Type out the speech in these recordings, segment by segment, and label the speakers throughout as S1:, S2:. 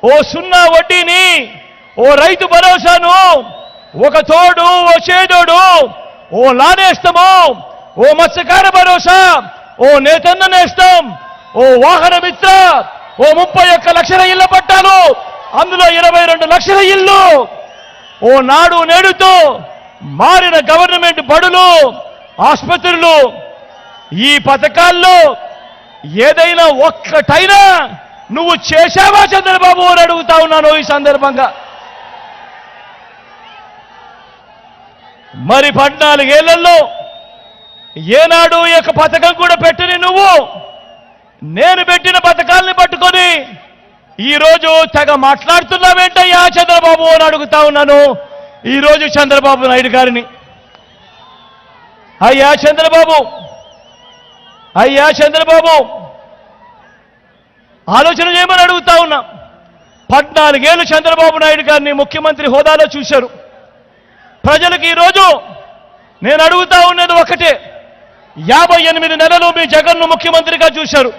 S1: ఓ సున్నా వడ్డీని, ఓ రైతు భరోసాను, ఒక తోడు, ఓ చేదోడు, ఓ లానేస్తము, ఓ మత్స్యకార భరోసా, ఓ నేతన్న నేస్తం, ఓ వాహన మిత్ర, ఓ 31 లక్షల ఇళ్ల పట్టాలు, అందులో 22 లక్షల ఇల్లు, ఓ నాడు నేడుతో మారిన గవర్నమెంట్ బడులు, ఆసుపత్రులు. ఈ పథకాల్లో ఏదైనా ఒక్కటైనా నువ్వు చేశావా చంద్రబాబు అని అడుగుతా ఉన్నాను ఈ సందర్భంగా. మరి 14 ఏళ్లలో ఏనాడు ఈ యొక్క పథకం కూడా పెట్టని నువ్వు నేను పెట్టిన పథకాల్ని పట్టుకొని ఈరోజు తెగ మాట్లాడుతున్నావేంటయ్యా చంద్రబాబు అని అడుగుతా ఉన్నాను ఈరోజు చంద్రబాబు నాయుడు గారిని. అయ్యా చంద్రబాబు, ఆలోచన చేయమని అడుగుతా ఉన్నా. 14 ఏళ్ళు చంద్రబాబు నాయుడు గారిని ముఖ్యమంత్రి హోదాలో చూశారు ప్రజలకు. ఈరోజు నేను అడుగుతా ఉన్నది ఒకటే, 58 నెలలు మీ జగన్ను ముఖ్యమంత్రిగా చూశారు,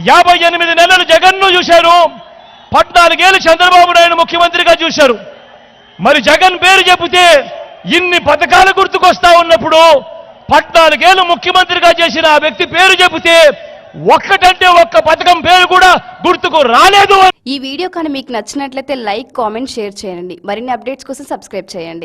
S1: 58 నెలలు జగన్ను చూశారు, 14 ఏళ్ళు చంద్రబాబు నాయుడు ముఖ్యమంత్రిగా చూశారు. మరి జగన్ పేరు చెబితే ఇన్ని పథకాలు గుర్తుకొస్తా ఉన్నప్పుడు 14 ఏళ్ళు ముఖ్యమంత్రిగా చేసిన ఆ వ్యక్తి పేరు చెబితే ఒక్కటంటే ఒక్క పథకం పేరు కూడా గుర్తుకు రాలేదు.
S2: ఈ వీడియో కానీ మీకు నచ్చినట్లయితే లైక్, కామెంట్, షేర్ చేయండి. మరిన్ని అప్డేట్స్ కోసం సబ్స్క్రైబ్ చేయండి.